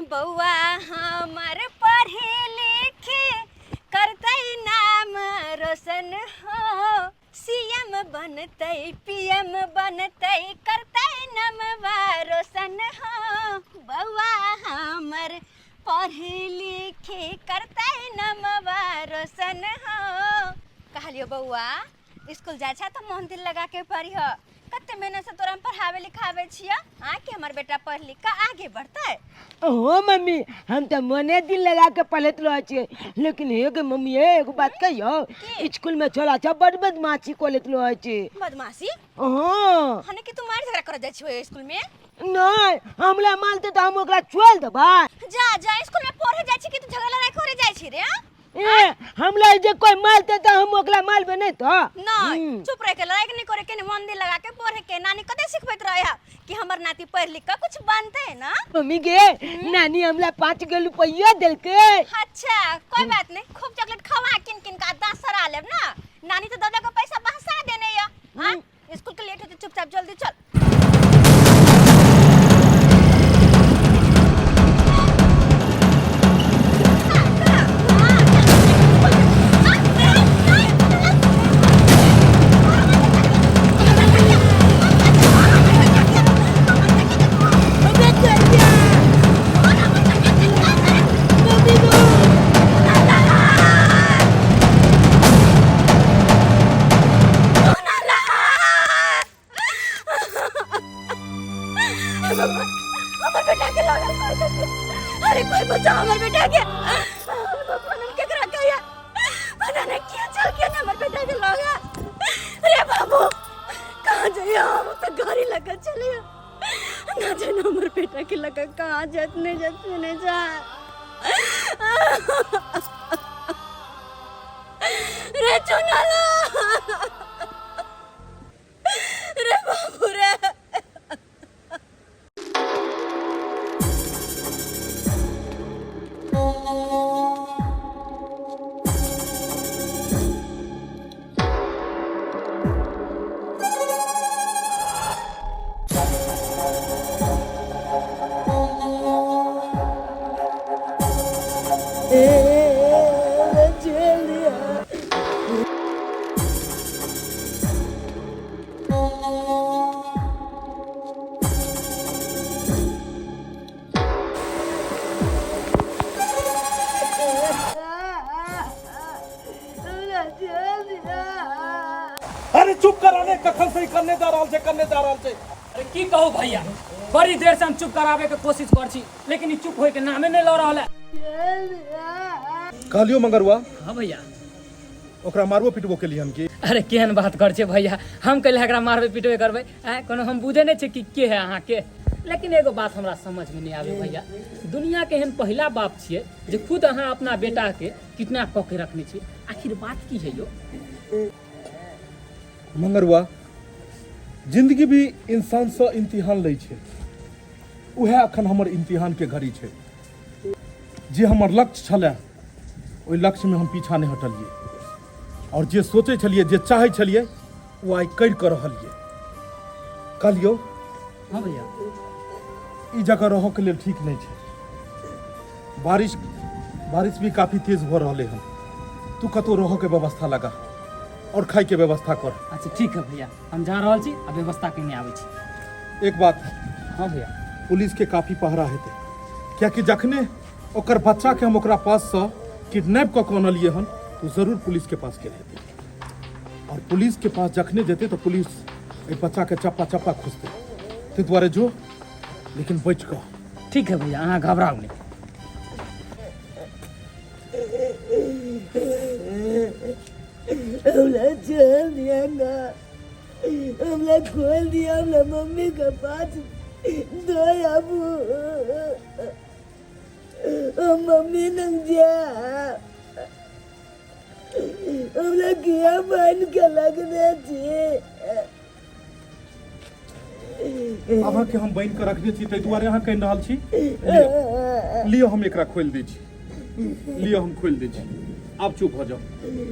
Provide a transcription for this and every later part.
बउआ हमर पढ़े लिखे करते नाम रोशन हो, सीएम बनते पीएम बनते करते नमवा रोशन हो। बउआ हमर पढ़े लिखे करते नमवा रोशन हो। कहलियो बउआ स्कूल जाए छा तो मन दिल लगा के पढ़िह। कते मेहनत से तोरा पढ़ावे लिखावे छिया कि हमर बेटा पढ़ लिख के आगे बढ़ते। हो मम्मी हम तो मने दिल लगा के पढ़त रह छिए, लेकिन एगो मम्मी एगो बात कहियो, स्कूल में छोड़ा छ बड़ बदमाशी करत रह छी। बदमाशी? हां हने कि तू मार झगड़ा कर जाय छियो स्कूल में? नहीं हमला मानते तो हम ओकरा छोड़ देबा। जा जा स्कूल में पढ़े जाय छी कि तू झगड़ा लड़ाई करे जाय छी रे? हमला जे कोई मारते तो हम ओकरा मारबे नहीं तो नहीं। चुप रह के लड़ाई नहीं करे के, मन दिल लगा के पढ़े के। नानी कते सिखबैत रहा कि हमर नाती पढ़ लिख के कुछ बनते है ना। मम्मी के नानी हमला 5 गो रुपया देलके। अच्छा कोई बात नहीं, खूब चॉकलेट खवा किन किन का 10 सरा लेब ना। नानी तो दादा को पैसा बहसा देने या। हां स्कूल के लेट होते, चुपचाप जल्दी चल। अरे कोई बचाओ हमर बेटा के। भगवान के करा गया पता नहीं क्या चल के हमर बेटा के लगा। अरे बाबू कहां जाइए, हम तो गाड़ी लगा चले ना जाने हमर बेटा के लगा कहां जतने जतने जा। रे चुनाला रे बाबू रे। अरे चुप कराने कखन से करने जा रहल छे। अरे की कहू भैया, बड़ी देर से हम चुप करावे के कोशिश कर छी, लेकिन ई चुप होए के नामे नहीं ल रहल है। कहलियो मंगरुआ। हां भैया। ओकरा मारबो पिटबो के लिए हम की? अरे केहन बात कर छे भैया, हम कहले एकरा मारबे पिटबे करबे कोनो हम बुझे नहीं छे कि के है अहाँ के। लेकिन एगो बात हमरा समझ में नहीं आवे भैया, दुनिया के एहन पहला बाप छिए जे खुद अहाँ अपना बेटा के किडनैप क के रखने छी। आखिर बात की है यो? मंगरुआ जिंदगी भी इंसान से इम्तिहान लै छे, उहे अखन हमर इम्तिहान के घड़ी छे। जे हमर लक्ष्य छले ओइ लक्ष्य में हम पीछा नहीं हटलिए, और जे सोचे छलिए जे चाहे छलिए वो आइ कर कर रहलिए। कहलियो हां भैया ई जगह रहो के लिए ठीक नहीं छे। बारिश भी काफी तेज हो रहले हन। तू कतो रहो के व्यवस्था लगा और खाई के व्यवस्था कर। अच्छा ठीक है भैया, हम जा रहल छी, अब व्यवस्था करने आवे छी। एक बात। हां भैया। पुलिस के काफी पहरा हेते, क्या कि जखने ओकर बच्चा के हम ओकरा पास से किडनैप क के अनलिए हन तो जरूर पुलिस के पास गेल हेते, और पुलिस के पास जखने जेते तो पुलिस ए बच्चा के चप्पा चप्पा खुजते। ते द्वारे जो, लेकिन बच क। ठीक है भैया, अहाँ घबराओ नहीं। हमला छोड़ दिया ना, हमला खोल दिया, हमला मम्मी के पास दो अबू। मम्मी नंग जा, हमला किया बन के लगने छे। अहाँ के हम बन के रखने छी, तै दुआरे अहाँ कहि रहल छी। लियो हम एकरा खोल दै छी, लियो हम खोल दै छी। आप चुप हो जाओ,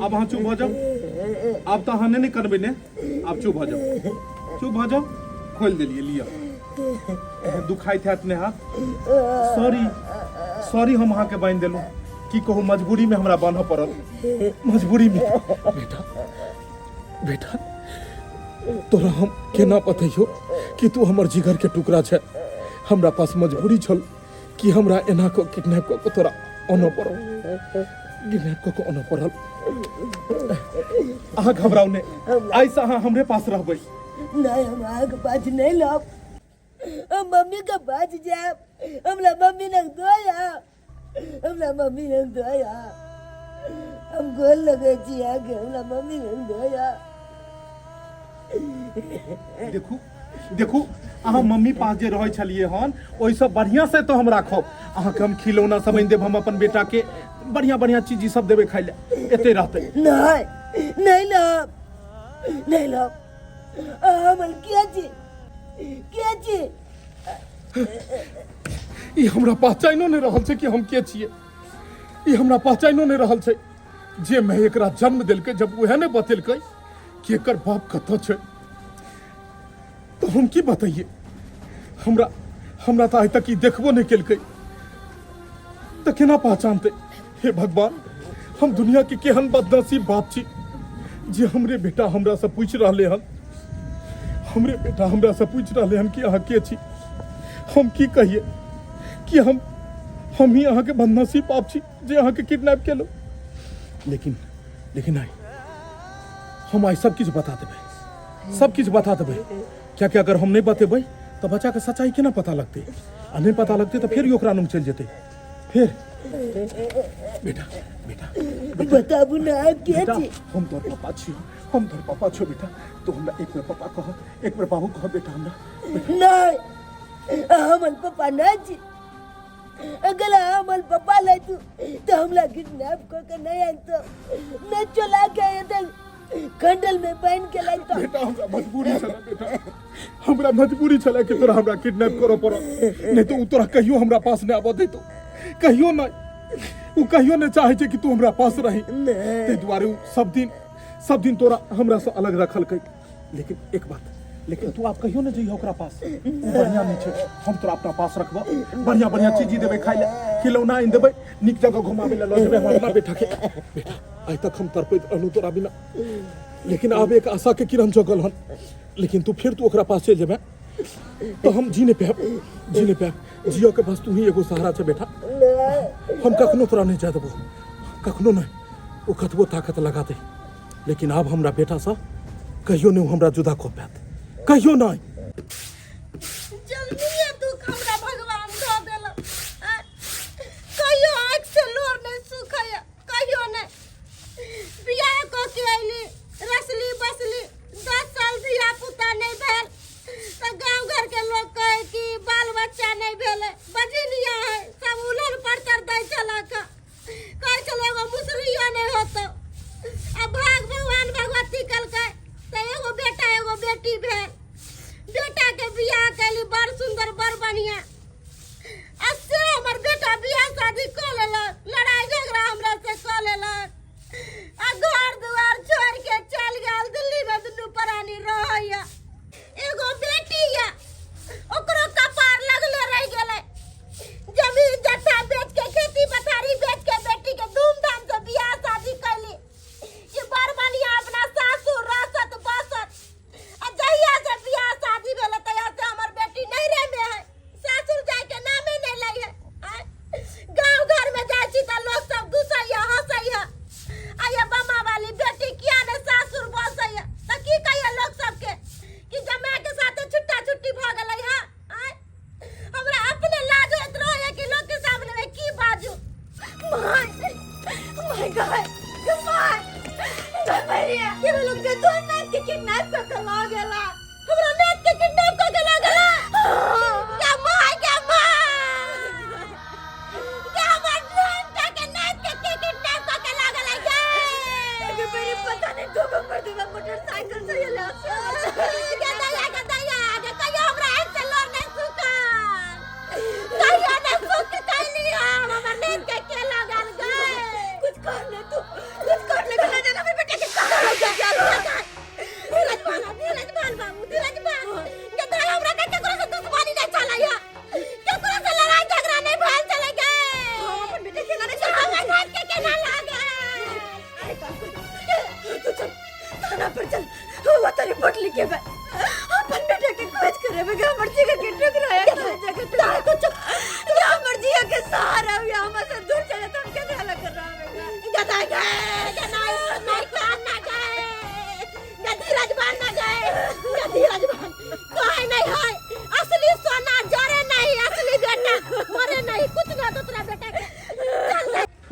अब अहाँ चुप हो जाओ। आप तो अहाँ नहीं करबे ने, आप चुप हो जाओ, चुप हो जाओ। खोल दिलिए, लियो। दुखाई थे अपने हाथ। सॉरी सॉरी हम अहाँ के बांध देलू की कहू मजबूरी में हमरा बांधऽ पड़ल मजबूरी में बेटा बेटा तोरा हम केना बतैयो कि तू हमर जिगर के टुकड़ा छै हमरा पास मजबूरी छल कि हमरा एना को किडनैप क तोरा आनऽ पड़ल किडनैप क आनऽ पड़ल अहाँ घबराउ नहीं आइ से अहाँ हमरे पास रहबै नहीं हम अहाँ के पास नहीं लब हम मम्मी के पास जाब हमरा मम्मी ने दोया हमरा मम्मी ने दोया हम गोल लगे छी आगे हमरा मम्मी ने दोया देखू देखू अहाँ मम्मी पास जे रहै छलिए हन ओइ सब बढ़िया से तो हम राखब अहाँ के हम खिलौना सब आनि देब हम अपन बेटा के बढ़िया बढ़िया चीज ई सब देबे खाइ ले एते रहतै नहीं नहीं लब नहीं लब हमर क्या छी ई हमरा पहचानो नहीं रहल छै कि हम के छियै ई हमरा पहचानो नहीं रहल छै जे मैं एकरा जन्म देलकै जब उहे ने बतेलकै कि एकर बाप कतऽ छै तो हम की बताइए हमरा तो आइ तक ई देखबो नहीं केलकै तो केना पहचानते हे भगवान हम दुनिया के केहन बदनसीब बाप छी जे हमरे बेटा हमरा से पूछ रहले हन हमरे बेटा हमरा से पूछ रहले हन कि अहाँ के छी हम की कहिए कि हम ही अहाँ के बदनसीब बाप छी जे अहाँ के किडनैप केलो लेकिन आई हम आई सब किछ बता देबै सब किछ बता देबै क्या क्या अगर हम नहीं बतेबै तो बच्चा के सच्चाई केना पता लगते आ नहीं पता लगते तो फिर ओकरा नुम चल जेते फिर बेटा बेटा बताबू ना क्या छी हम तोर पापा छी हम तोर पापा छो बेटा तो हमरा एक बेर पापा कह एक बेर बाबू कह बेटा हमरा नहीं हमर पापा नहीं छी अगर हमर पापा ले तू तो हमला किडनैप करके नहीं आन तो न चला के इधर खंडल में बांध के लाई तो बेटा हमरा मजबूरी छला बेटा हमरा मजबूरी छला कि तोरा हमरा किडनैप करो पड़ो नहीं तो उ तोरा कहियो हमरा पास नहीं आबो देतो कहियो नहीं उ कहियो नहीं चाहे छै कि तू हमरा पास रही ते दुआरे सब दिन तोरा हमरा से अलग रखल कै लेकिन एक बात लेकिन तू आप कहियो नहीं जइयो ओकरा पास बढ़िया नहीं छै हम तोरा अपना पास रखबो बढ़िया बढ़िया चीज देबे खाइ ले खिलौना इन देबे निक जगह घुमाबे ले ल जेबे हमरा बेटा के बेटा आज तक हम तरपैत रहलू तोरा बिना लेकिन अब एक आशा के किरण जगल हन लेकिन तू फिर तू ओकरा पास चल जेबे तो हम जी नहीं पाब जियो के बस तू ही एगो सहारा छै बेटा हम कखनो तोरा नहीं जा देबो कखनो नहीं ओ कतबो ताकत लगा दे लेकिन अब हमरा बेटा सा कहियो नहीं हमरा जुदा को पात कहियो नहीं जल्दी तू हमरा भगवान दो देला कहियो आँख से लोर नहीं सुखाया कहियो नहीं बियाह को के आइली रसली बसली 10 साल बियाह पुता नहीं भेल तो गांव घर के लोग कहे कि बाल बच्चा नहीं भेले बजलिया है सब उलर पड़तर दै चला का कहे चलो एगो मुसरियो नहीं होतो अब भाग भगवान भगवती कल का तो एगो बेटा एगो बेटी भेल बेटा के बियाह कैली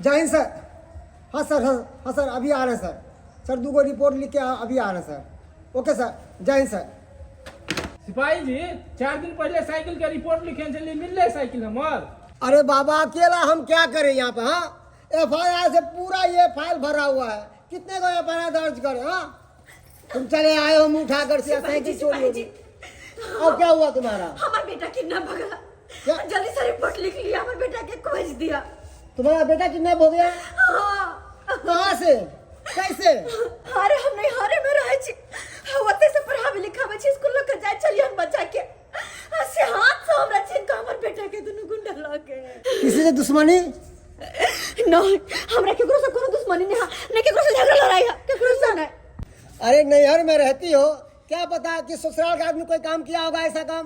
जय हिंद सर। हाँ सर, हाँ सर, अभी आ रहे हैं सर। सर 2 रिपोर्ट लिख के अभी आ रहे हैं सर। ओके सर, जय हिंद सर। सिपाही जी 4 दिन पहले साइकिल के रिपोर्ट लिखे चलिए मिल रहे साइकिल हमार। अरे बाबा अकेला हम क्या करें यहाँ पे? हाँ, FIR से पूरा ये फाइल भरा हुआ है। कितने को FIR दर्ज करे? हाँ, तुम चले आए हो मुंह उठाकर से साइकिल चोरी होगी। और क्या हुआ तुम्हारा? हमारा बेटा किडनैप हो गया। क्या? जल्दी से रिपोर्ट लिख लिया, हमारे बेटा के खोज दिया। तुम्हारा बेटा किडनैप हो गया? हाँ। कहाँ से? कैसे? अरे हम नहीं हारे में रहे छी। होते से पढ़ावे लिखावे छी, स्कूल लेके जाए चलिए हम बच्चा के। से हाथ से हमरा छीन के हमर बेटा के दुनु गुंडा लगे। किसी से दुश्मनी? नहीं, हमरा केकरो से कोनो दुश्मनी नहीं है, नहीं केकरो से झगड़ा लड़ाई है, केकरो से नहीं। अरे नैहर में रहती हो, क्या पता कि ससुराल का आदमी कोई काम किया होगा ऐसा काम?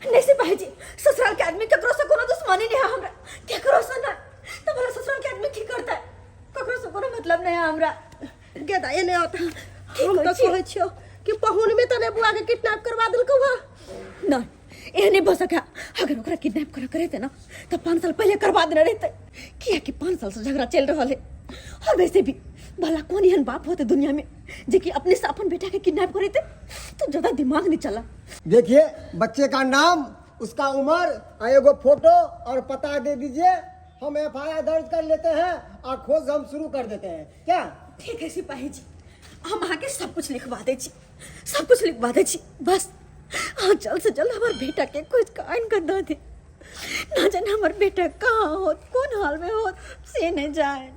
नहीं सिपाही जी, ससुराल के आदमी केकरो से कोनो दुश्मनी नहीं है हमरा, केकरो से नहीं। तो भला ससुराल के आदमी की करता है? केकरो से कोनो मतलब नहीं है हमरा। गेदा ये नहीं होता। हम तो कहै छियो कि पहुन में तने बुआ के किडनैप करवा देलको बा। नहीं, ये नहीं हो सका। अगर ओकरा किडनैप करे थे ना तो 5 साल पहले करवा देना रहते। किया कि 5 साल से झगड़ा चल रहा है। और वैसे भी भला कौन एहन बाप होते दुनिया में जे कि अपने से अपन बेटा के किडनैप करे थे? तो ज्यादा दिमाग नहीं चला। देखिए, बच्चे का नाम, उसका उम्र, एगो फोटो और पता दे दीजिए। हम FIR दर्ज कर लेते हैं और खोज हम शुरू कर देते हैं। क्या? ठीक है सिपाही जी, हम आके सब कुछ लिखवा दे छी, सब कुछ लिखवा दे छी। बस हाँ, जल्द से जल्द हमारे बेटा के खोज का आइन कर दे। ना जाने हमारे बेटा कहाँ हो, कौन हाल में हो, से नहीं जाए।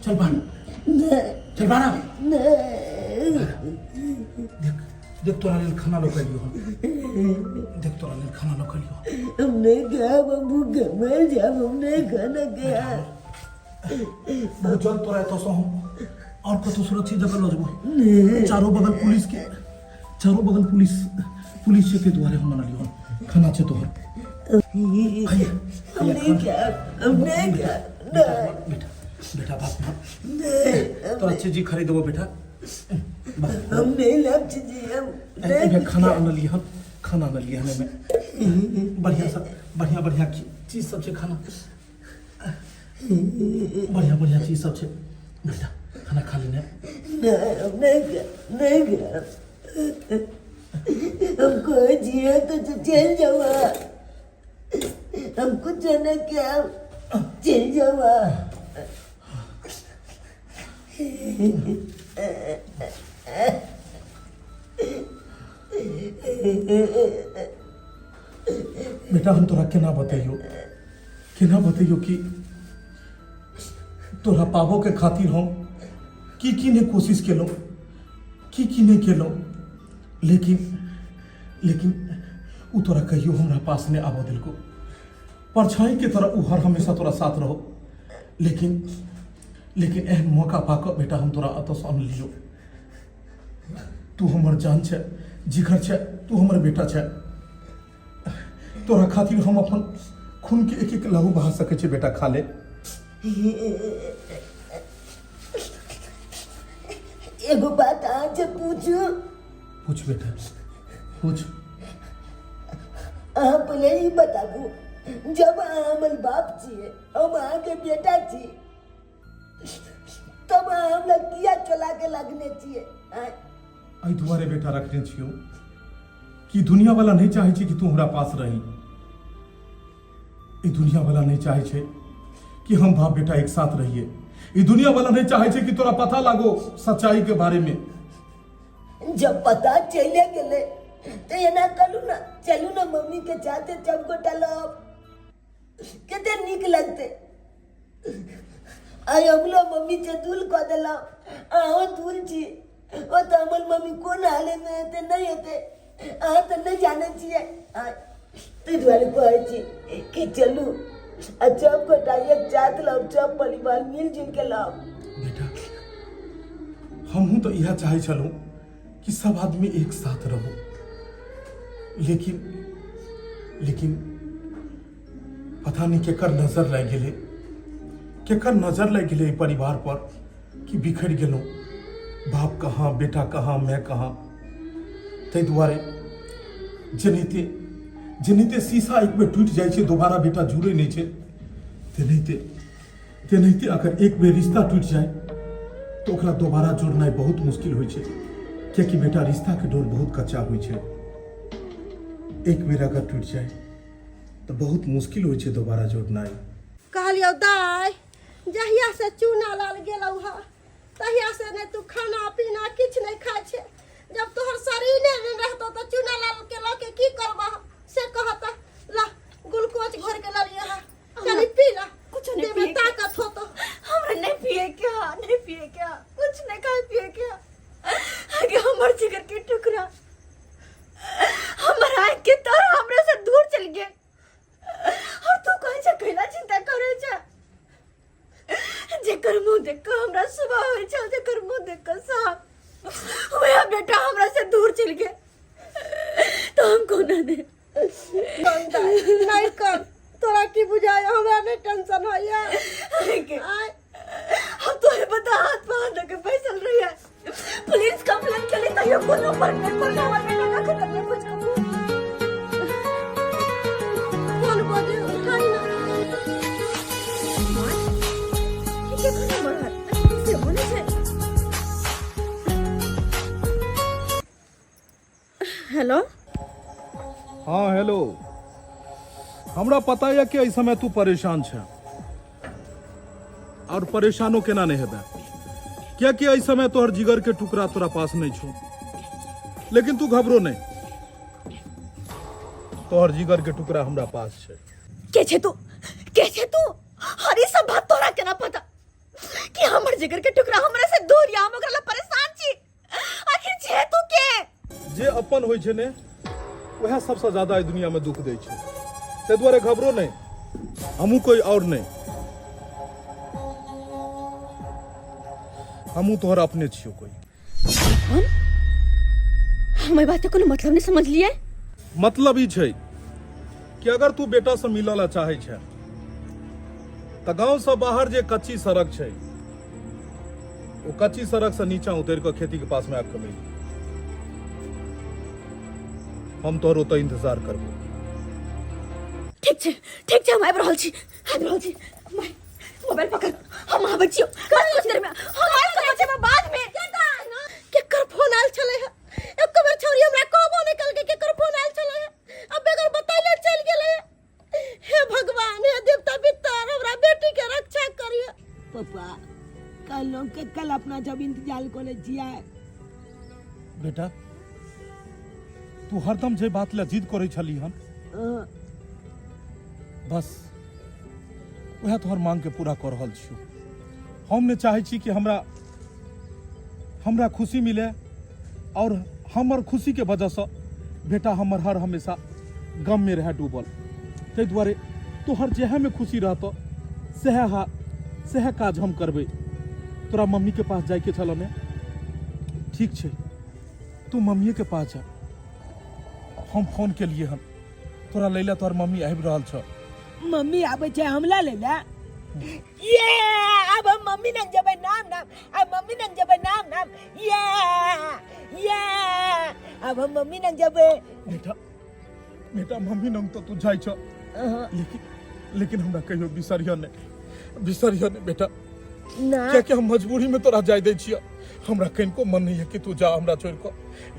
चल बाहर, चल बाहर। देख तोरा लेल खाना लो कलियो। देख तोरा लेल खाना लो कलियो। हमने क्या बाबू मर जा, हमने खाना क्या? बहुत जल्द तोरा तो सो हम और कतो सुरक्षित जगह लो जबो। चारों बगल पुलिस के द्वारे हम बना लियो खाना छे तोहर। हमने क्या बेटा बात ना तोरा चीज खरीदबो बेटा। हम नहीं लाभ जी, हम खाना न लिया, खाना न लिया में बढ़िया चीज सब छे। खाना बढ़िया चीज सब छे बेटा, खाना खा लेने। नहीं क्या हमको जिया तो चल जावा, हमको जाना क्या, चल जावा। बेटा हम तोरा केना बतैयो कि तोरा पाबो के खातिर हम की ने कोशिश केलो, की नहीं केलो, लेकिन उ तोरा कहियो हमरा पास ने आबो दिलको। परछाई के तरह उ हर हमेशा तोरा साथ रहो। लेकिन एहन मौका पाकर बेटा हम तोरा अतस आन लियो। तू हमर जान छे, जिगर छे, तू हमर बेटा छे। तोरा खातिर हम अपन खून के एक लहू बहा सके छे बेटा, खा ले। एगो बात आज पूछू? पूछ बेटा, पूछ। आप पहले ही बताबू, जब हमर बाप छिए, हम आके बेटा छी, तब हम लोग किया चला के लगने छिए? आई तुम्हारे बेटा रखने छियो कि दुनिया वाला नहीं चाहे छे कि तू हमरा पास रही। ई दुनिया वाला नहीं चाहे छे कि हम बाप बेटा एक साथ रहिए। ई दुनिया वाला नहीं चाहे छे कि तोरा पता लागो सच्चाई के बारे में। जब पता चले गेले तो ये ना कलू ना, चलू ना मम्मी के चाहते जब गोटा लो कितने निक लगते। आई हमलो मम्मी से दूल कर देला, आओ दूल छी। ओ तो हमर मम्मी कोन हाले में हेते नहीं हेते आ तो नहीं जाने छिए। तो द्वारे कहै छी कि चलू सब गोटा एक साथ लब, सब परिवार मिलजुल के लब। बेटा हमहूँ तो यह चाहे छलूँ कि सब आदमी एक साथ रहो, लेकिन पता नहीं केकर नजर लग गेले, केकर नजर लग गेले परिवार पर कि बिखर गेलहुँ। बाप कहाँ, बेटा कहाँ, मैं कहाँ। ताहि दुआरे जेनाहिते शीशा एक बेर टूटि जाइ छै, दोबारा बेटा जुड़ै नहि छै, तेनाहिते अगर एक बेर रिश्ता टूटि जाए तो ओकरा दोबारा जोड़नाइ बहुत मुश्किल होइ छै, कियाकि बेटा रिश्ता के डोर बहुत कच्चा होइ छै। एक बेर अगर टूटि जाए तो बहुत मुश्किल होइ छै दोबारा जोड़नाइ। कहलियो दाय जहिया से चूना लाल गेलौ हा तहिया से ने तू खाना पीना किछ नहीं खाय छे। जब तोहर शरीर नहीं रहतो तो चूना लाल के लके की करबा से कहता ला ग्लूकोज घोर के लालिया हा चली पी ला, कुछ नहीं देह में ताकत हो तो। हमरा नहीं पिए क्या, कुछ नहीं खाए पिए क्या। आगे हमर जिगर के टुकड़ा हमर आँख के तारा हमरा से दूर चल गए, और तू कहीं से कैला चिंता करे छ। जेकर मुंह देख के हमरा सुबह होय छ, जेकर मुंह देख के साहब ओया बेटा हमरा से दूर चल गए, तो हम कोना दे नहीं कर, तोरा की बुझाय हमरा ने टेंशन होया। हम तो ये बता हाथ पे हाथ लगे बैसल रही है, पुलिस कंप्लेंट के लिए तैयार कोनो फर्क नहीं पड़ना वाला बेटा का खत्म कुछ कौन बोले उठाई ना ठीक है खाना मर से होने से। हेलो हाँ हेलो, हमरा पता है कि इस समय तू परेशान छे, और परेशानो केना नहीं हेबे, क्या कि इस समय तोहर जिगर के टुकड़ा तोरा पास नहीं छो। लेकिन तू घबरो नहीं, तोहर जिगर के टुकड़ा हमरा पास छे। के छे तू हरी सब बात तोरा केना पता कि हमर जिगर के टुकड़ा हमरा से दूर या हम ओकरा ला परेशान छी। आखिर छे तू के जे अपन होय छे ने वह सबसे ज्यादा इस दुनिया में दुख दे छे। ते द्वारे घबरो नहीं, हमू कोई और नहीं, हमू तोहर अपने छियो कोई। हमें बात को मतलब नहीं समझ लिए। मतलब ई छै कि अगर तू बेटा से मिलला चाहे छे त गांव से बाहर जे कच्ची सड़क छै, वो कच्ची सड़क से नीचा उतर के खेती के पास में आके मिल, हम तोहर ओतय इंतजार करबो। ठीक छे हम आबि रहल छी। मोबाइल पकड़, हम आबै छियो कुछ देर में, हम आबि रहल छी बाद में। केकर फोन आल छले है, एको बेर छोरी हमरा कहबो नहीं कल के केकर फोन आल छले है, अब बेगर बताइले चल गेले। हे भगवान, हे देवता पितर, हमरा बेटी के रक्षा करिए। पापा कल अपना जब इंतजार करे छियै। बेटा तू हरदम जे बात ले जिद करे छली हन, बस वह तोहर मांग के पूरा कर रहल छियो। हम ने चाहे छी कि हमरा खुशी मिले, और हमर खुशी के वजह से बेटा हमर हर हमेशा गम में रहे डूबल। ते द्वारे तोहर जेहे में खुशी रहतो सेहे काज हम करबे। तोरा मम्मी के पास जाए के छल ने, ठीक छे तू मम्मी के पास जा। हम फोन के लिए हन, तोरा लैला तोहर मम्मी आबि रहल छ। मम्मी आबै छै हमला लेला। ये अब हम मम्मी नंग जबै नाम अब मम्मी नंग जबै नाम ये अब हम मम्मी नंग जबै। बेटा मम्मी नंग तो तू जाय छ, लेकिन हमरा कहियो बिसरियो ने बेटा। क्या कि हम मजबूरी में तोरा जाय दै छियै, हमरा कनिको मन नहीं है कि तू जा हमरा छोड़ के,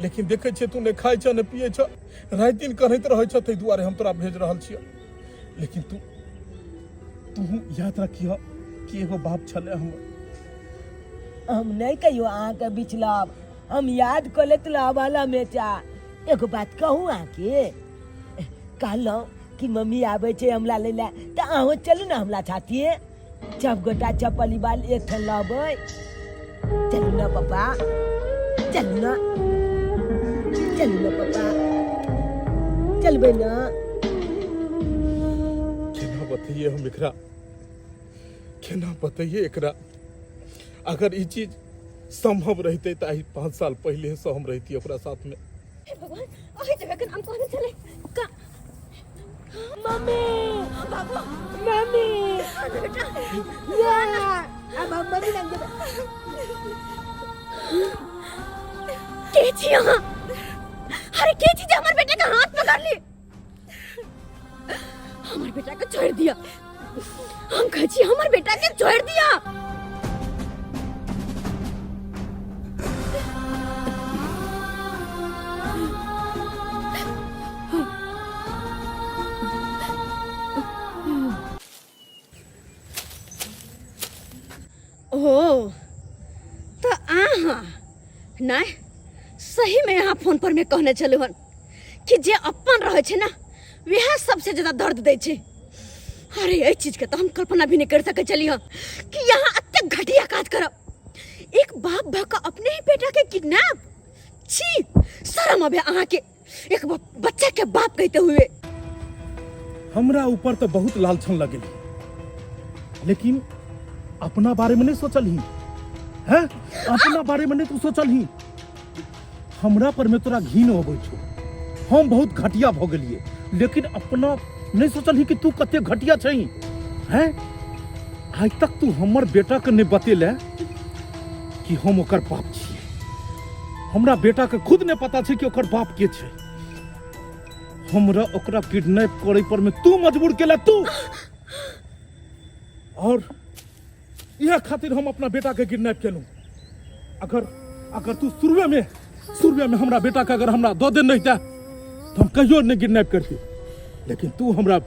लेकिन देखे छे तू ने खाय छ ने पिए छ, रात दिन कहैत रहै छ, तै दुआरे हम तोरा भेज रहल छियै। लेकिन तू याद रखियो कि एगो बाप छले हम नहीं कहियो अहाँ के बिचलब, हम याद कर लेत वाला में चा। एगो बात कहूँ अहाँ के, कहलौं कि मम्मी आबै छै हमला लेला, त अहूँ चलू ना हमला साथिए, सब गोटा चप्पल बाल एक ठन लबै। चलू ना पापा, चलू ना पापा, चलबै ना। बताइए हम एकरा, केना बताइए एकरा। अगर ये चीज संभव रहते तो आई 5 साल पहले से हम रहती ओकरा साथ में। हे भगवान, ओही जगह के नाम कहने चले का मम्मी बाबा मम्मी बेटा या अब हम मम्मी लग गए। के छी यहाँ? अरे के छी जे हमर बेटा का हाथ पकड़ ली? हमर बेटा को छोड़ दिया। हम कची हमर बेटा के छोड़ दिया। ओ तो आहा नहीं सही में यहाँ फोन पर मैं कहने चलू हन कि जे अपन रहे छे ना वह सबसे ज्यादा दर्द दे छे। अरे ये चीज के तो हम कल्पना भी नहीं कर सके चलिए कि यहाँ अत्य घटिया काज करब। एक बाप भाका अपने ही बेटा के किडनैप। छी शर्म आवे अहाँ के एक बच्चा के बाप कहते हुए। हमरा ऊपर तो बहुत लालछन लगे, लेकिन अपना बारे में नहीं सोचल ही है। अपना बारे में नहीं तू सोचल ही। हमरा पर में तोरा घिन होबै छो। हम बहुत घटिया भ गेलिए, लेकिन अपना नहीं सोचल ही कि तू कते घटिया छही हैं। आज तक तू हमर बेटा के नहीं बतेले कि हम ओकर बाप छिए। हमरा बेटा के खुद नहीं पता छे कि ओकर बाप के छे। हमरा ओकरा किडनैप करे पर में तू मजबूर केला तू। और यह खातिर हम अपना बेटा के किडनैप केलू। अगर तू शुरुए में हमरा बेटा के अगर हमरा दो दिन नहीं था तो हम कहियो नहीं किडनैप करती। लेकिन तू हमरा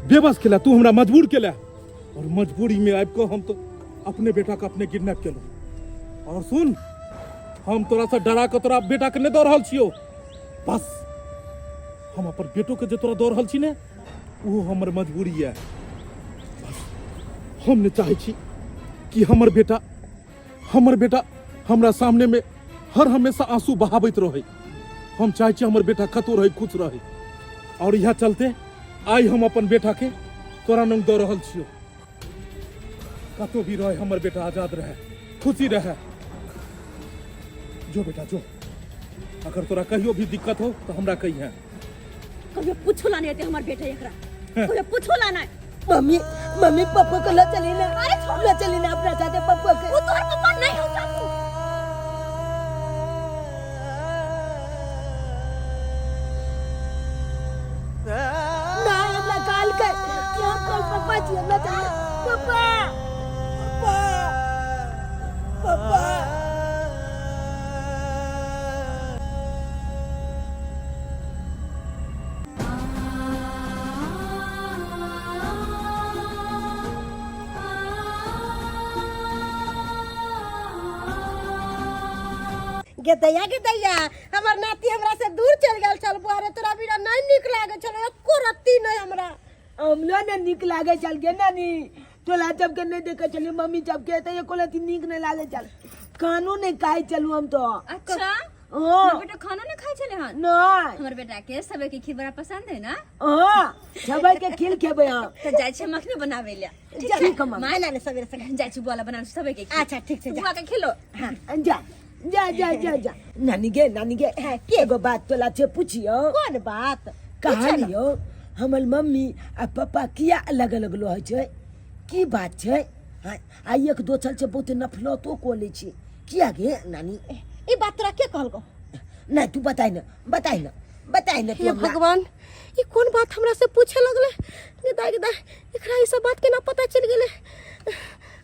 बेबस केला, तू हमरा मजबूर केला, और मजबूरी में आब को हम तो अपने बेटा के अपने किडनैप केलू। और सुन, हम तोरा से डरा के तोरा बेटा के नहीं दो रहल छियो। बस हम अपन बेटो के जे तोरा दो रहल छी ने वो हमर मजबूरी है। बस हम नहीं चाहे छी कि हमर बेटा हमरा सामने में हर हमेशा आंसू बहाबैत रहे। हम चाहे छी हमर बेटा कतो रहे, खुश रहे। और यह चलते आई हम अपन बेटा के तोरा नंग दो रहल छियो। कतो भी रहे हमर बेटा आजाद रहे, खुशी रहे। जो बेटा जो, अगर तोरा कहियो भी दिक्कत हो तो हमरा कही है। कभी पूछोला नहीं थे हमारे बेटा एकरा, कभी पूछोला नहीं। मम्मी पापा को ले चली ना। अरे छोड़ ले चली ना अपने साथे पापा के। वो तोहर पापा नहीं होता तू। ना हमरा काल के क्या कल पापा जी हमरा चली पापा पापा। गे दैया हमर नाती हमरा से दूर चल गेल चल बुआरे तोरा बिना नहीं निक लागे चल एको रत्ती नहीं हमरा। हमला ने निक लागे चल के नानी तोला जब के नहीं देखे चली मम्मी जब के तो ये कोलती निक नहीं लागे चल कानून नहीं काहे चलू हम तो। अच्छा ओ हमर बेटा खाना नहीं खाए चले हन? नहीं हमर बेटा के सबे के खीर बड़ा पसंद है ना। ओ सबे के खिल खेबे हम तो जाय छे मखनी बनावे ले। ठीक है मम्मी। माय ना सवेरे से जाय छी बोला बना सबे के। अच्छा ठीक से जा बुआ के खिलो। हां जा जा जा जा जा नानी गे एगो बात तोला से पूछियो। कौन बात? कहानियो हमर मम्मी आ पापा किया अलग अलग रहे छे की बात छे? आ एक दोसर से बहुत नफरतो को ले छे किया गे नानी? ई बात तोरा के कहलको? नहीं तू बताई ना तू हे हमरा। भगवान ई कौन बात हमरा से पूछे लगले? गदा एकरा ई सब बात के ना पता चल गेले।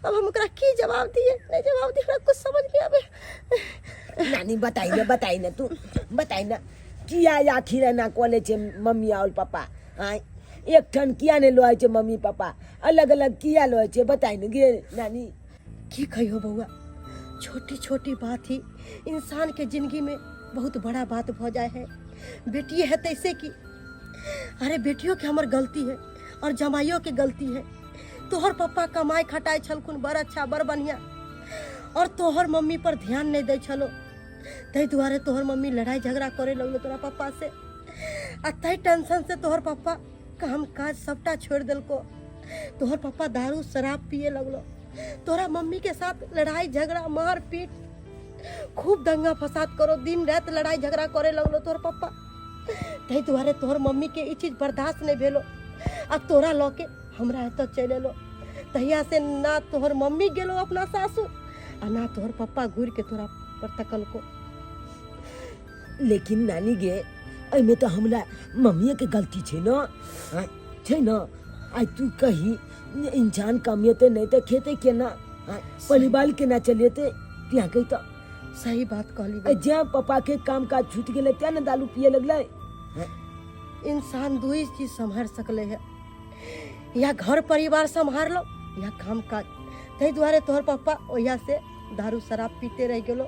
अब हम एकरा की जवाब दिए नहीं जवाब दी हमरा कुछ समझ नहीं आवे। नानी बताई ना तू बताई ना किया आखिर ना कोले छे मम्मी और पापा? हां एक ठन किया ने लोए छे मम्मी पापा अलग अलग किया लोए छे बताई ना गे नानी। की कहियो बउआ छोटी छोटी बात ही इंसान के जिंदगी में बहुत बड़ा बात हो जाए है। बेटी है तैसे की अरे बेटियों के हमर गलती है और जमाइयों के गलती है। तोहर पापा कमाई खटाई छलखुन बड़ अच्छा बड़ बढ़िया और तोहर मम्मी पर ध्यान नहीं दे छलो तै दुआरे तोहर मम्मी लड़ाई झगड़ा करे लगलो तोरा पापा से। आ तै टेंशन से तोहर पापा काम काज सबटा छोड़ दिलको तोहर पापा दारू शराब पिए लगलो, तोरा मम्मी के साथ लड़ाई झगड़ा मार पीट खूब दंगा फसाद करो, दिन रात लड़ाई झगड़ा करे लगलो तोहर पापा। तही तुम्हारे तोहर मम्मी के ई चीज बर्दाश्त नहीं भेलो, अब तोरा लौके हमरा एतो चले लो। तहिया से ना तोहर मम्मी गेलो अपना सासू आ ना तोहर पापा घूर के तोरा पर तकल को। लेकिन नानी गे एमे तो हमरा मम्मी के गलती छे ना, हाँ, छे ना। आज तू कही इंसान कमियते नहीं तो खेते केना, हाँ, परिवार के ना चलेते ત્યાં कही तो सही बात कहली। ज्या पापा के काम काज छूट गेले त्या न दारू पिए लगले। इंसान दुई चीज संभाल सकले है, या घर परिवार संभाल लो या काम काज। तही द्वारे तोहर पापा ओया से दारू शराब पीते रह गेलो,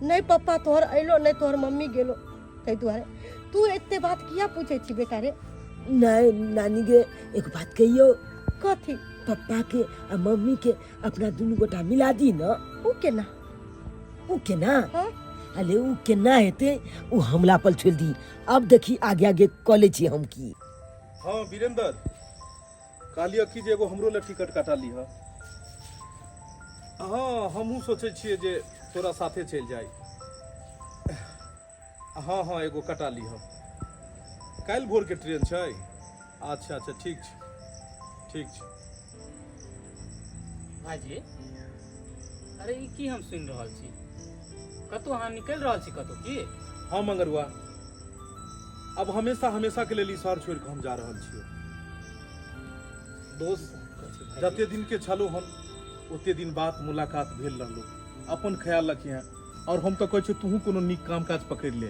नहीं पापा तोहर अइलो नहीं तोहर मम्मी गेलो। तही द्वारे तू एते बात किया पूछे छी बेटा रे? नहीं नानी गे एक बात कहियो, कथी? पापा के और मम्मी के अपना दुनू गोटा मिला दी न। ऊ केना? ऊ केना? हाँ? अरे ऊ केना हेते, ऊ हमला पर छोड़ दी। अब देखी आगे आगे कॉलेज छी हम की। हाँ वीरेंद्र, कालिया की जे एगो हमरो ले टिकट कटा ली है। हाँ हमहू सोचे छिए जे तोरा साथे चल जाई। हाँ हाँ एगो कटा ली है, काल भोर के ट्रेन छै। अच्छा अच्छा ठीक छै, ठीक छै। भाईजी अरे ई की हम सुन रहल छी, कतौ अहाँ निकल रहल छी कतौ की? हाँ मंगरुआ, अब हमेशा हमेशा के लिए शहर छोड़ के हम जा रहल छियै। दोस्त जते दिन के छलो हम ओते दिन बाद मुलाकात भेल रहलो। अपन ख्याल रखिए, और हम तो कहै छी तू कोनो नीक काम काज पकड़ ले,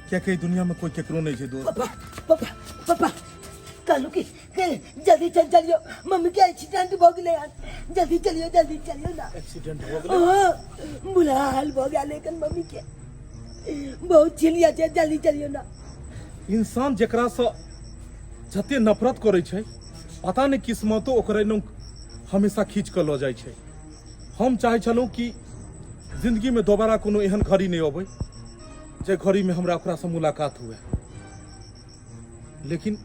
क्या कई दुनिया में कोई केकरो नहीं है दोस्त। पापा पापा पापा कालू की जल्दी चलियो, मम्मी के एक्सीडेंट हो गए यार, जल्दी चलियो ना। एक्सीडेंट हो गेलै? हाँ बुरा हाल हो गया, लेकिन मम्मी के बहुत चिलिया छै, जल्दी चलियो ना। इंसान जेकरा से जते नफरत करे छै, पता नहीं किस्मतो ओकरे नु हमेशा खींच के लो जाय छै। हम चाहे छलौ कि जिंदगी में दोबारा कोनो एहन घड़ी नहीं अबै जे घड़ी में हमरा ओकरा से मुलाकात हुए, लेकिन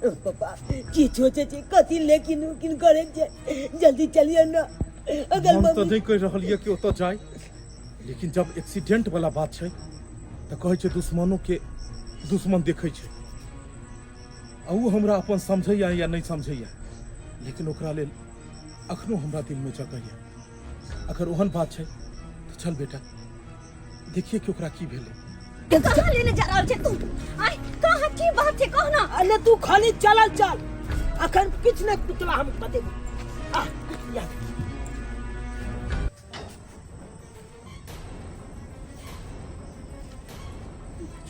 पापा की सोचे छै कथी लेकिन उकिन करे छै, जल्दी चलियो ना। अगर हम तो मम्मी नहीं कह रहल कि ओतऽ जाय, लेकिन जब एक्सीडेंट वाला बात छै तो कहै छै दुश्मनों के दुश्मन देखै छै। आ ऊ हमरा अपन समझैया या नहीं समझैया, लेकिन ओकरा लेल अखनो हमरा दिल में जगह है। अगर ओहन बात छै तो चल बेटा देखिए कि ओकरा की भेलै। कहाँ लेने जा रहल छे तू? आय कहाँ की बात है कह ना। अरे तू खाली चल अखन किछ नहीं पुतला हम बतेबो। आ या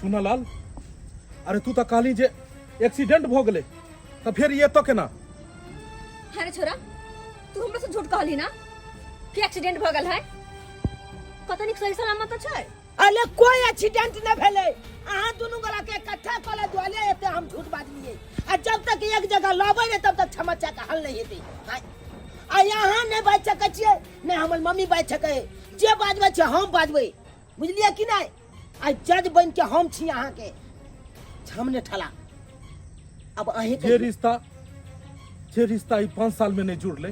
चूनालाल, अरे तू तो कहली जे एक्सीडेंट हो गेलै, तो फिर ये तो केना? अरे छोरा तू हमरा से झूठ कहली ना कि एक्सीडेंट भ गेल है? पता नहीं सही सलामत तो छै। अरे कोई एक्सीडेंट न भेले, अहाँ दोनों गला के इकट्ठा कले दुआले एते हम झूठ बाजलिए। आ जब तक एक जगह लाबै ने तब तक समस्या का हल नहीं हेतै। आ यहाँ नहीं बाज सकै छियै, नहीं हमर मम्मी बाज सकै, जे बाजबै छै हम बाजबै, बुझलिए कि नहीं? आ जज बन के हम छी अहाँ के सामने ठला। अब अहे जे रिश्ता ई 5 साल में नहीं जुड़ले,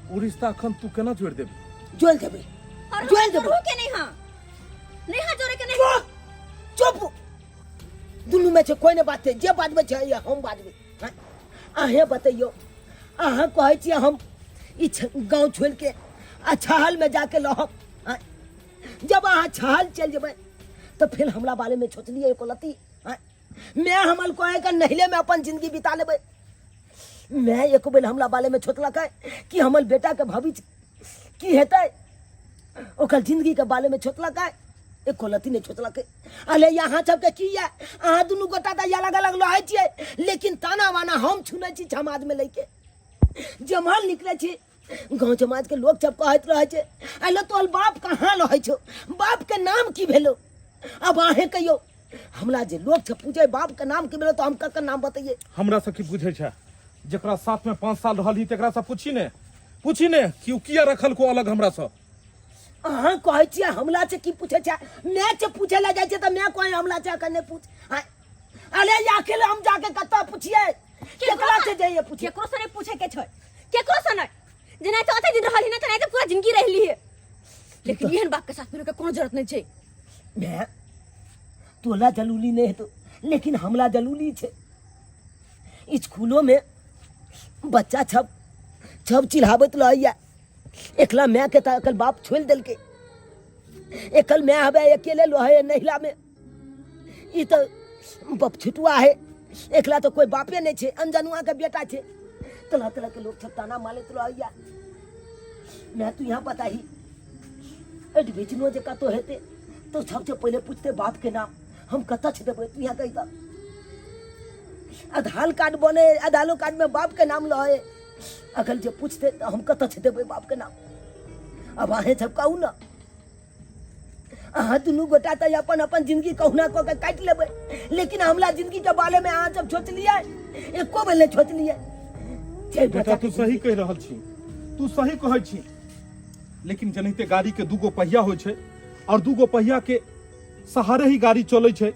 वो रिश्ता अखन तू केना जोड़ देबी? जोड़ देबै, और जोड़ हम देबै। जोड़ू के नहीं? हां नहीं हां जोड़े के नहीं। चुप, दुनू में से कोई ने बात है, जे बाजबै छै हम बाजबै। अहे बतैयो, अहाँ कहै छी हम ई गांव छोड़ के आ छहल में जाके रहब। जब अहाँ छहल चल जेबै तो फिर हमरा बारे में सोचलिए एको लती? मैं हमल कहे का नहले में अपन जिंदगी बिता लेबै। मैं एको बेर हमरा बारे में सोचलक कि हमर बेटा के भविष्य की हेतै, ओकर जिंदगी के बारे में सोचलक एको लती नहीं सोचलक। अरे यहाँ सबके की है, अहाँ दुनू गोटा तो अलग अलग रहै छियै, लेकिन ताना वाना हम सुनै छी समाज में लेके। जमल निकले छी गाँव समाज के लोग सब कहत रहे छै, अरे तोहर बाप कहाँ रहै छौ, बाप के नाम की भेलो? अब आहे कहियो, हमरा जे लोग सब पूछे बाप के नाम की भेलो तो हम ककर नाम बताइए? हमरा से की बुझे छै? जेकरा साथ में 5 साल रहल ही तेकरा से पूछी ने कि उ किया रखल को अलग हमरा से। अहाँ कहै छियै हमला से की पूछे छै? मैं से पूछे ला जाइ छै तो मैं कोई हमला से कने पूछ। अरे अकेले हम जाके कत्ता पूछिए? ये पूछे केकरो से नहीं पूछे के छोड़ केकरो से नहीं जेना तो ओते दिन रहली ना तो पूरा जिंदगी रहली है लेकिन एहन बात के साथ मेरे के कोनो जरूरत नहीं छै मैं तोला जलूली नहीं है तो लेकिन हमला जलूली छे स्कूलों में बच्चा छब छब चिल्हावत लइया एकला मैं के अकल बाप छोड़ दिल के एकल मैं हवे अकेले लोहे नहिला में ई तो बप छुटुआ है एकला तो कोई बापे नहीं छे अनजनुआ के बेटा छे तरह तरह के लोग छताना माले तो लइया मैं तो यहाँ बताही एडमिशनो जे कतो हेते तो सबसे पहले पूछते बाप के नाम हम कता छे देबे तू यहाँ कही आधार कार्ड बने आधार कार्ड में बाप के नाम लहे अगर जो पूछते तो हम कता छे देबे बाप के नाम अब आहे सब कहू ना अहाँ दुनू गोटा तो अपन अपन जिंदगी कहुना को के काट लेबे लेकिन हमला जिंदगी के बारे में अहाँ जब सोच लिया एको बेर नहीं सोच लिया बेटा तू सही कह रहल छी तू सही कहै छी लेकिन जनहिते गाड़ी के दूगो पहिया होइ छै और दूगो पहिया के सहारे ही गाड़ी चलै छै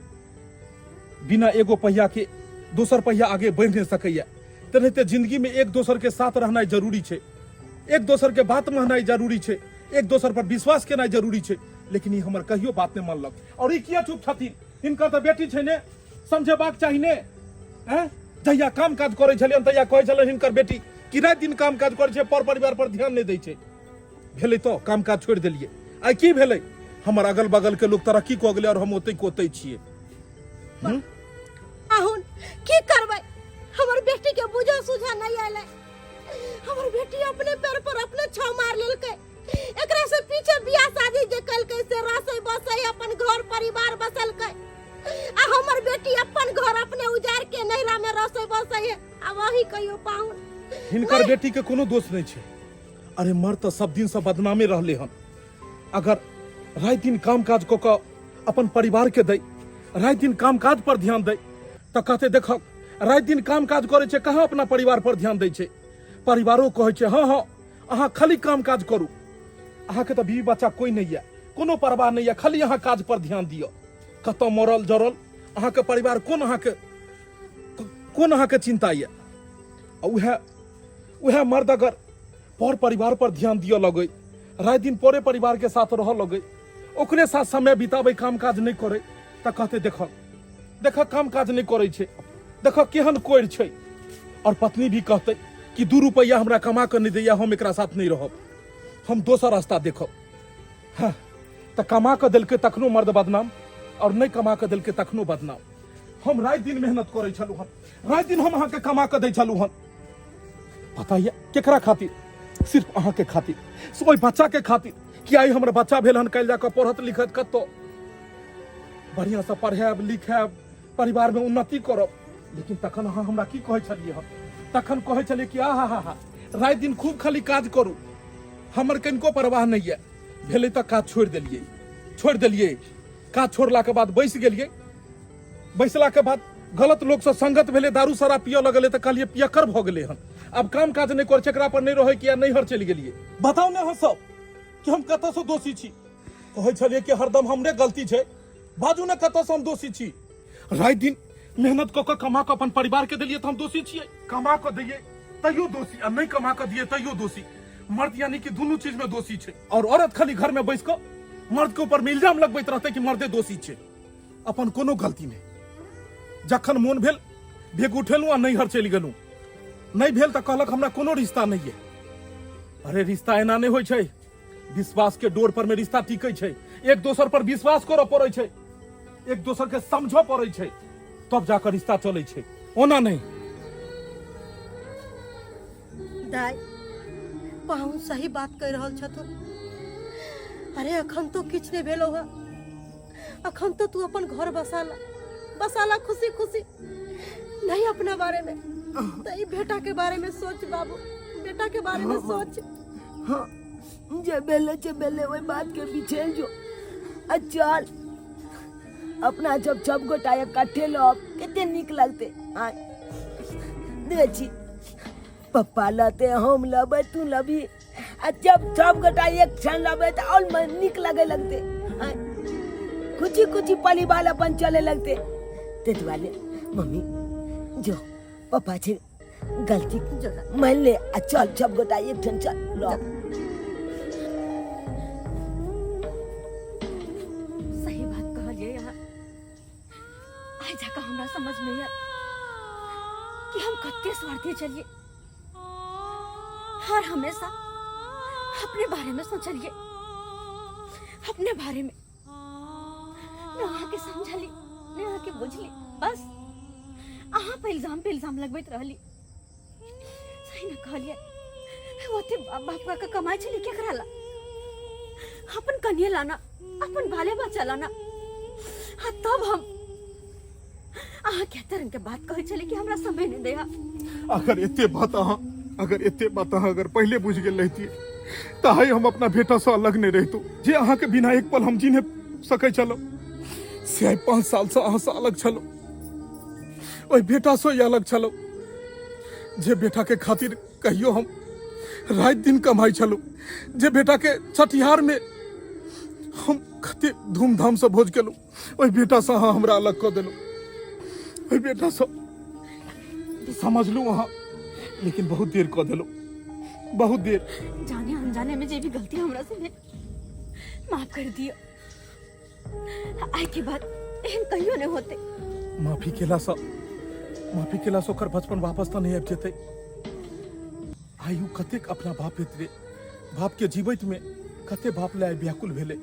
बिना एगो पहिया के दोसर पहिया आगे बढ़ नहीं सकैया तेनाहिते जिंदगी में एक दोसर के साथ रहना जरूरी छै एक दोसर के बात माननाइ जरूरी छै एक दोसर पर विश्वास केनाइ जरूरी छै लेकिन ई हमर कहियो बात नहीं मानलक और ई किया चुप छथिन हिनकर तो बेटी छै ने समझेबाक चाही ने हैं जहिया काम काज करे छलियन तहिया कहै छलन हिनकर बेटी कि रात दिन काम काज करे छै पर परिवार पर ध्यान नहीं दै छै भेलै तो काम काज छोड़ देलिए आई की भेलै हमर अगल बगल के लोग तरक्की को गेलै और हम ओतै को ओतै छियै आहुन की करबै हमर बेटी के बुझा सुझा नहीं आले हमर बेटी अपने पैर पर अपने छाव मार लेलकै एकरा से पीछे बियाह शादी जे कलकै से रसै बसै अपन घर परिवार बसलकै आ हमर बेटी अपन घर अपने उजाड़ के नैरा में रसै बसै है अब वही कहियो पाहुन हिनकर बेटी के कोनो दोष नहीं छै अरे मर तो सब दिन से बदनामे रहले हन अगर रात दिन काम काज को के अपन परिवार के दे रात दिन काम काज पर ध्यान दे तो कहते देख रात दिन काम काज करे छै कहाँ अपना परिवार पर ध्यान दै छै परिवारो कहै छै हाँ हाँ अहाँ खाली काम काज करू अहाँ के तो बीवी बच्चा कोई नहीं है कोनो परवाह नहीं है खाली अहाँ काज पर ध्यान दियो कतौ मरल जरल अहाँ के परिवार कोन अहाँ के चिंता ये उहे मर्द अगर पर परिवार पर ध्यान दियो लगे रात दिन परे परिवार के साथ रह लगे ओकरे साथ समय बिताबे काम काज नहीं करे तो कहते देख काम काज नहीं करे छे देख केहन कोर छे और पत्नी भी कहते कि 2 रुपया हमरा कमा के नहीं दैया हम एकरा साथ नहीं रहब हम दोसर रास्ता देखब हाँ तो कमा के दिल के तखनो मर्द बदनाम और नहीं कमा के दिल के तखनो बदनाम हम रात दिन मेहनत करे छलू हन रात दिन हम अहाँ के कमा के दै छलू हन पता है केकरा खातिर सिर्फ अहाँ के खातिर ओहि बच्चा के खातिर कि आई हमर बच्चा भेल हन कल जाकर पढ़त लिखत कतो बढ़िया से पढ़ाब लिखाब परिवार में उन्नति करब लेकिन तखन अहाँ हमरा की कहै छलिए हन तखन कहै छलिए कि आहा रात दिन खूब खाली काज करू हमर कनिको परवाह नहीं है भेले तो काज छोड़ देलिए काज छोड़ला के बाद बैस गेलिए बैसला के बाद गलत लोग से संगत भेले दारू शराब पियो लगले तो कहलिए पियकर भ गेले हन अब काम काज नहीं कर चकरा पर नहीं रहे कि नहीं हर चली गेलिए बताओ ने हम सब कि हम कत से दोषी छी कहै छलिए कि हरदम हमरे गलती छै बाजू ने कत से हम दोषी छी रात दिन मेहनत क के कमा के अपन परिवार के दिलिए तो हम दोषी छियै कमा के दिए तैयो दोषी आ नहीं कमा के दिए तैयो दोषी मर्द यानी कि दोनों चीज में दोषी छै और औरत खाली घर में बैस के मर्द के ऊपर में इल्जाम लगबैत रहते कि मर्दे दोषी छै अपन कोनो गलती नहीं जखन मोन भेल भेग उठेलू आ नहीं हर चलि गेलू नहीं भेल तो कहलक हमरा कोनो रिश्ता नहीं है अरे रिश्ता एना नहीं होइ छै विश्वास के डोर पर में रिश्ता टिकै छै एक दोसर पर विश्वास करऽ पड़ै छै एक दोसर के समझ पड़ै छै तब जाकर रिश्ता चलै छै ओना नहीं दाई पाहुन सही बात कह रहल छथुन अरे अखन तो किछ नहीं भेलो है अखन तो तू अपन घर बसाला खुशी खुशी नहीं अपना बारे में तो बेटा के बारे में सोच बाबू बेटा के बारे में सोच हाँ जे बेले वही बात के पीछे जो चल अपना जब सब गोटा इकट्ठे लोग कितने निक लगते हाँ देखी पप्पा लते हम लबे तू लबी जब सब गोटा एक क्षण लबे तो और निक लगे लगते हाँ कुछ परिवार अपन चले लगते ते वाले मम्मी जो पप्पा छे गलती जोड़ा मान ले आ चल सब गोटा एक ठन चल लो सही बात कहलिए यहाँ आज जाकर हमरा समझ में आया कि हम कत्ते स्वार्थी चलिए हर हमेशा अपने बारे में सोचलिए अपने बारे में न अहाँ के समझली न अहाँ के बुझली बस अहाँ पे इल्जाम लगबैत रहली सही न कहलिए ओते बाप का कमाई छली केकरा ला अपन कन्या लाना अपन बाले बच्चा लाना हाँ तब हम अहाँ क्या तरह के बात कहे चले कि हमरा समय नहीं देहा अगर एते बात अगर पहले बुझ गेल रहती ताहि हम अपना बेटा से अलग नहीं रहितो जे अहाँ के बिना एक पल हम जीने सकै छलो से 5 साल से अहाँ से अलग छलो ओइ बेटा से अलग छलो जे बेटा के खातिर कहियो हम रात दिन कमाई छलो जे बेटा के छठिहार में हम कते धूमधाम से भोज केलु ओइ बेटा से अहाँ हमरा अलग क देलु ओइ बेटा से समझलू अहाँ लेकिन बहुत देर क देलु बहुत देर जाने अनजाने में जे भी गलती हमरा से भेल माफ कर दियो आई के बाद एहन कहियो नहीं होते माफी केला से ओकर बचपन वापस तो नहीं आबि जेतै आयु कतेक अपना बाप हेतरे बाप के जीवित में कते बाप ले व्याकुल भेले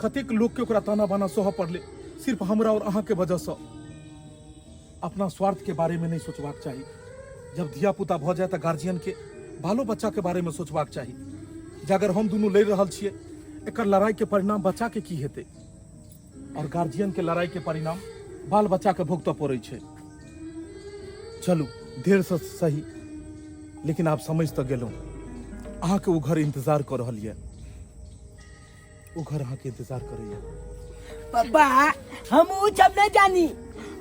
कतेक लोग के ओकरा ताना बाना सह पड़ले सिर्फ हमरा और अहाँ के वजह से अपना स्वार्थ के बारे में नहीं सोचबाक चाहिए जब धिया पुता भ जाए तो गार्जियन के बालो बच्चा के बारे में सोचबाक चाहिए जे अगर हम दुनू लड़ रहल छियै एकर लड़ाई के परिणाम बच्चा के की हेतै और गार्जियन के लड़ाई के परिणाम बाल बच्चा के भुगतऽ पड़ै छै चलू देर से सही लेकिन आप समझ तो गेलहुँ अहाँ के वो घर इंतजार कर रहल ये वो घर अहाँ के इंतजार करैया पापा हम उ सब नहीं जानी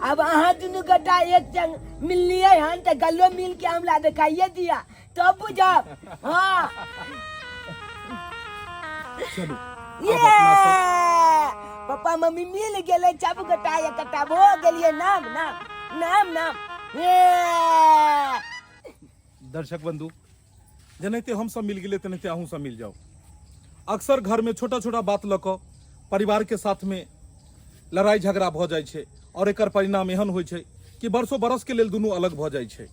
अब अहाँ दुनू गोटा एक संग मिललिए हन तो गल्लो मिल के हमला दिखाइए दिया तो बुझब हाँ चलू ये पापा मम्मी मिल गेले सब गोटा इकट्ठा हो गेलिए नाम नाम नाम नाम ये दर्शक बंधु जेनाहिते हम सब मिल गेले तेनाहिते अहूँ सब मिल जाओ अक्सर घर में छोटा छोटा बात लऽ कऽ परिवार के साथ में लड़ाई झगड़ा भ जाइ छै और एकर परिणाम एहन होइ छै कि बरसों बरस के लेल दुनू अलग भ जाइ छै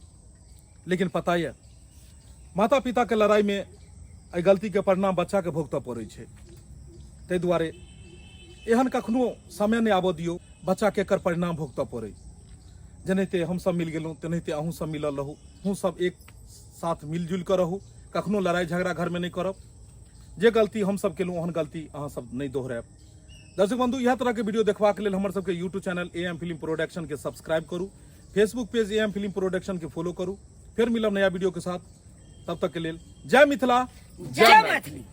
लेकिन पता ये माता पिता के लड़ाई में एहि गलती के परिणाम बच्चा के भुगतऽ पड़ै छै ताहि दुआरे एहन कखनो समय नहीं आबऽ दियौ बच्चा के एकर परिणाम भुगतऽ पड़ै जेनाहिते हम सब मिल गेलहुँ तेनाहिते अहूँ सब मिलल रहू अहूँ सब एक साथ मिलजुल कर रहू कखनो लड़ाई झगड़ा घर में नहीं करब जे गलती हम सब केलहुँ ओहन गलती अहाँ सब नहीं दोहरायब दर्शक बंधु यह तरह के वीडियो देखबाक लेल हमर सबके YouTube channel AM film production के सब्सक्राइब करू Facebook page AM film production के फॉलो करू फिर मिलब नया वीडियो के साथ तब तक के लेल जय मिथिला जय मैथिली।